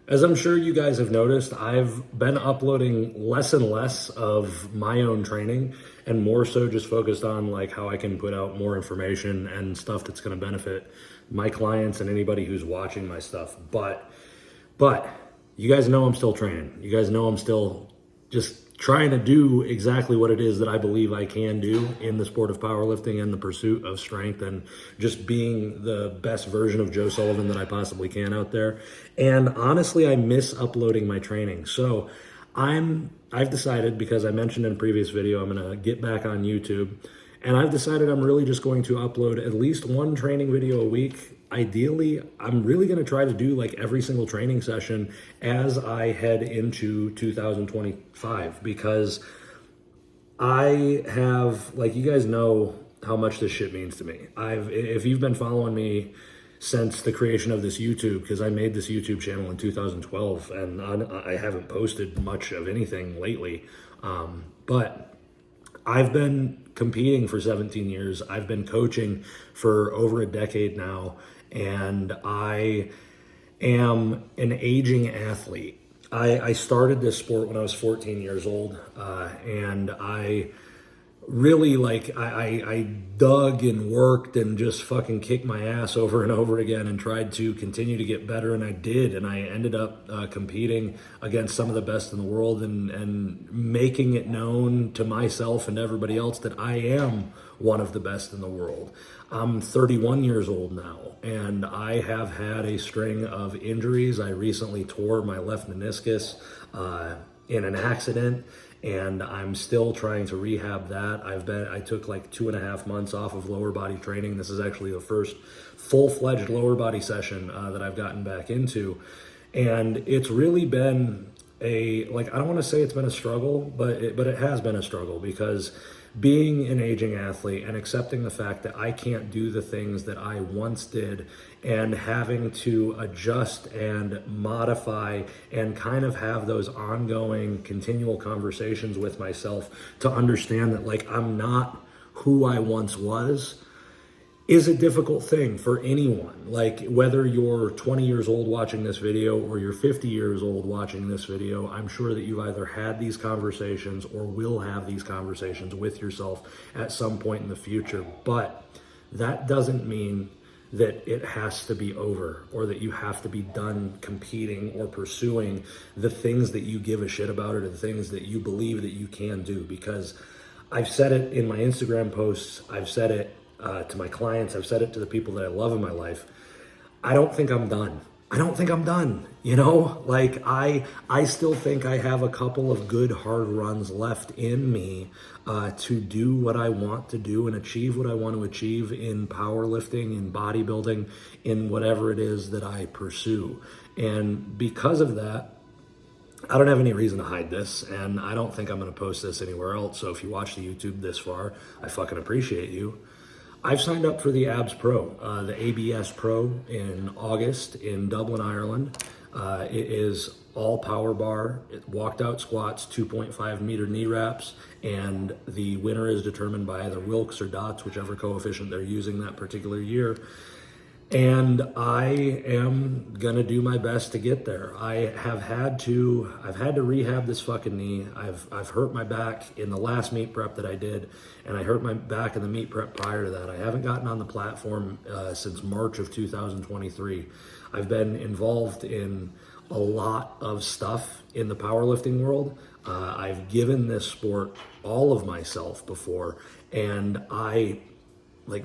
As I'm sure you guys have noticed, I've been uploading less and less of my own training and more so just focused on like how I can put out more information and stuff that's going to benefit my clients and anybody who's watching my stuff. But you guys know I'm still training. You guys know I'm still just trying to do exactly what it is that I believe I can do in the sport of powerlifting and the pursuit of strength and just being the best version of Joe Sullivan that I possibly can out there. And honestly, I miss uploading my training. So I've decided, because I mentioned in a previous video, I'm going to get back on YouTube, and I've decided I'm really just going to upload at least one training video a week. Ideally, I'm really going to try to do like every single training session as I head into 2025, because I have, like, you guys know how much this shit means to me. If you've been following me since the creation of this YouTube, because I made this YouTube channel in 2012 and I haven't posted much of anything lately, but I've been competing for 17 years. I've been coaching for over a decade now, and I am an aging athlete. I started this sport when I was 14 years old, and I really I dug and worked and just fucking kicked my ass over and over again and tried to continue to get better, and I did, and I ended up competing against some of the best in the world and making it known to myself and everybody else that I am one of the best in the world. I'm 31 years old now, and I have had a string of injuries. I recently tore my left meniscus in an accident, and I'm still trying to rehab that. I took like 2.5 months off of lower body training. This is actually the first full-fledged lower body session that I've gotten back into. And it's really been I don't want to say it's been a struggle, but it has been a struggle, because being an aging athlete and accepting the fact that I can't do the things that I once did, and having to adjust and modify and kind of have those ongoing continual conversations with myself to understand that like I'm not who I once was, is a difficult thing for anyone. Like, whether you're 20 years old watching this video or you're 50 years old watching this video, I'm sure that you've either had these conversations or will have these conversations with yourself at some point in the future. But that doesn't mean that it has to be over, or that you have to be done competing or pursuing the things that you give a shit about, or the things that you believe that you can do. Because I've said it in my Instagram posts, I've said it to my clients, I've said it to the people that I love in my life. I don't think I'm done. You know, like I still think I have a couple of good hard runs left in me to do what I want to do and achieve what I want to achieve in powerlifting, in bodybuilding, in whatever it is that I pursue. And because of that, I don't have any reason to hide this, and I don't think I'm going to post this anywhere else. So if you watch the YouTube this far, I fucking appreciate you. I've signed up for the ABS Pro, the ABS Pro, in August in Dublin, Ireland. It is all power bar, walked out squats, 2.5 meter knee wraps, and the winner is determined by either Wilks or Dots, whichever coefficient they're using that particular year. And I am gonna do my best to get there. I've had to rehab this fucking knee. I've hurt my back in the last meet prep that I did, and I hurt my back in the meet prep prior to that. I haven't gotten on the platform since March of 2023. I've been involved in a lot of stuff in the powerlifting world. I've given this sport all of myself before, and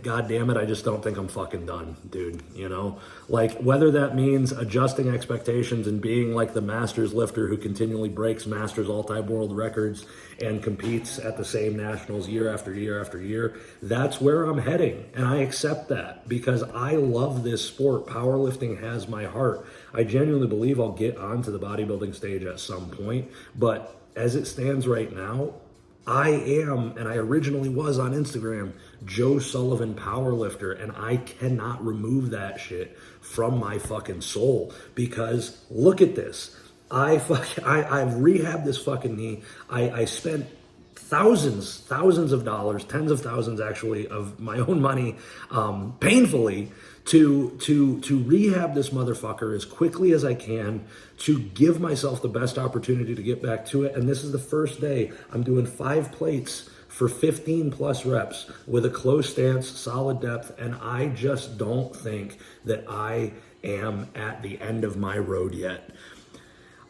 God damn it, I just don't think I'm fucking done, dude, you know? Like, whether that means adjusting expectations and being like the Masters lifter who continually breaks Masters all-time world records and competes at the same nationals year after year after year, that's where I'm heading, and I accept that because I love this sport. Powerlifting has my heart. I genuinely believe I'll get onto the bodybuilding stage at some point, but as it stands right now, I am, and I originally was on Instagram, Joe Sullivan Powerlifter, and I cannot remove that shit from my fucking soul, because look at this. I've rehabbed this fucking knee. I spent thousands of dollars, tens of thousands actually of my own money, painfully to rehab this motherfucker as quickly as I can, to give myself the best opportunity to get back to it. And this is the first day I'm doing 5 plates for 15 plus reps with a close stance, solid depth, and I just don't think that I am at the end of my road yet.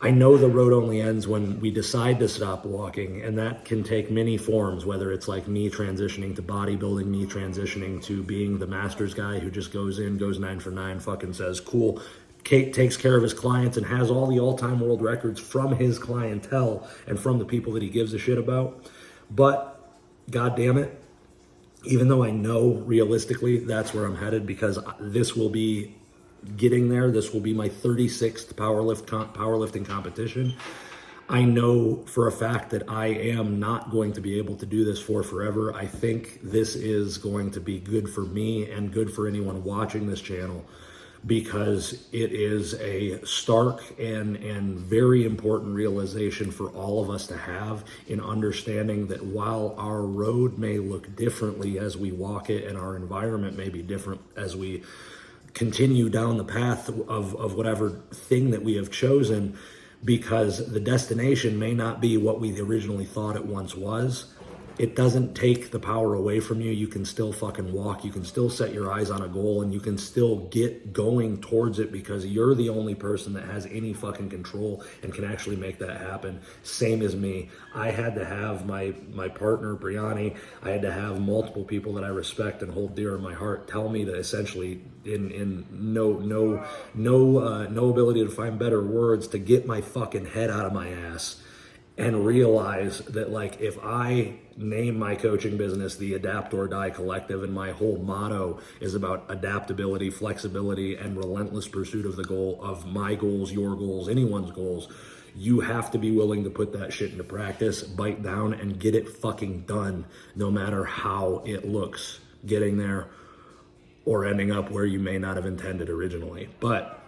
I know the road only ends when we decide to stop walking, and that can take many forms, whether it's like me transitioning to bodybuilding, me transitioning to being the master's guy who just goes in, goes 9 for 9, fucking says, cool, takes care of his clients and has all the all-time world records from his clientele and from the people that he gives a shit about. But God damn it, even though I know realistically that's where I'm headed, because this will be getting there. This will be my 36th powerlifting competition. I know for a fact that I am not going to be able to do this for forever. I think this is going to be good for me and good for anyone watching this channel, because it is a stark and very important realization for all of us to have, in understanding that while our road may look differently as we walk it, and our environment may be different as we continue down the path of whatever thing that we have chosen, because the destination may not be what we originally thought it once was, it doesn't take the power away from you. You can still fucking walk. You can still set your eyes on a goal, and you can still get going towards it, because you're the only person that has any fucking control and can actually make that happen. Same as me. I had to have my partner, Brianni, I had to have multiple people that I respect and hold dear in my heart tell me to essentially, in no ability to find better words, to get my fucking head out of my ass and realize that, like, if I name my coaching business the Adapt or Die Collective, and my whole motto is about adaptability, flexibility, and relentless pursuit of the goal of my goals, your goals, anyone's goals, you have to be willing to put that shit into practice, bite down, and get it fucking done, no matter how it looks getting there or ending up where you may not have intended originally. But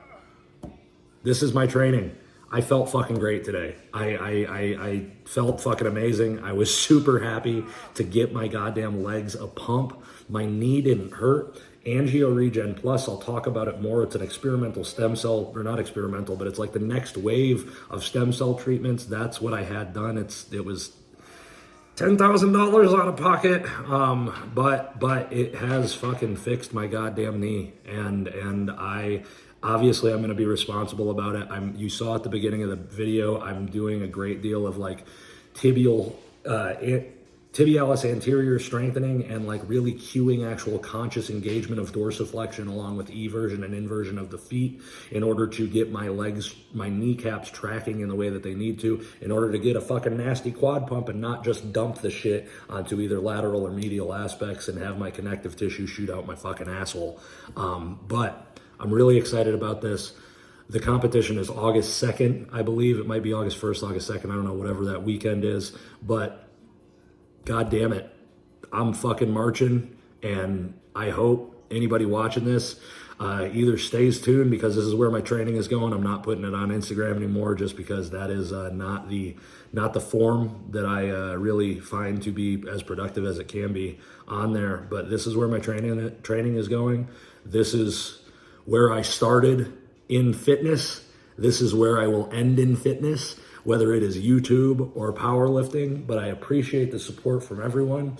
this is my training. I felt fucking great today. I felt fucking amazing. I was super happy to get my goddamn legs a pump. My knee didn't hurt. Angio Regen Plus, I'll talk about it more. It's an experimental stem cell, or not experimental, but it's like the next wave of stem cell treatments. That's what I had done. It was $10,000 out of pocket, but it has fucking fixed my goddamn knee, and obviously, I'm going to be responsible about it. You saw at the beginning of the video, I'm doing a great deal of like tibialis anterior strengthening, and like really cueing actual conscious engagement of dorsiflexion along with eversion and inversion of the feet, in order to get my legs, my kneecaps tracking in the way that they need to, in order to get a fucking nasty quad pump and not just dump the shit onto either lateral or medial aspects and have my connective tissue shoot out my fucking asshole. But I'm really excited about this. The competition is August 2nd, I believe. It might be August 1st, August 2nd. I don't know, whatever that weekend is. But God damn it, I'm fucking marching. And I hope anybody watching this either stays tuned, because this is where my training is going. I'm not putting it on Instagram anymore, just because that is not the form that I really find to be as productive as it can be on there. But this is where my training is going. This is where I started in fitness. This is where I will end in fitness, whether it is YouTube or powerlifting. But I appreciate the support from everyone.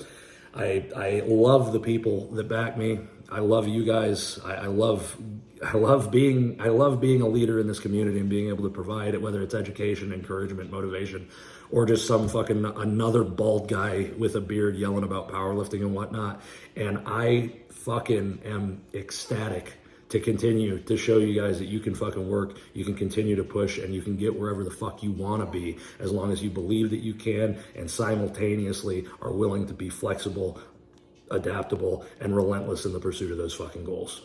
I love the people that back me. I love you guys. I love being a leader in this community and being able to provide it, whether it's education, encouragement, motivation, or just some fucking another bald guy with a beard yelling about powerlifting and whatnot. And I fucking am ecstatic to continue to show you guys that you can fucking work, you can continue to push, and you can get wherever the fuck you want to be, as long as you believe that you can, and simultaneously are willing to be flexible, adaptable, and relentless in the pursuit of those fucking goals.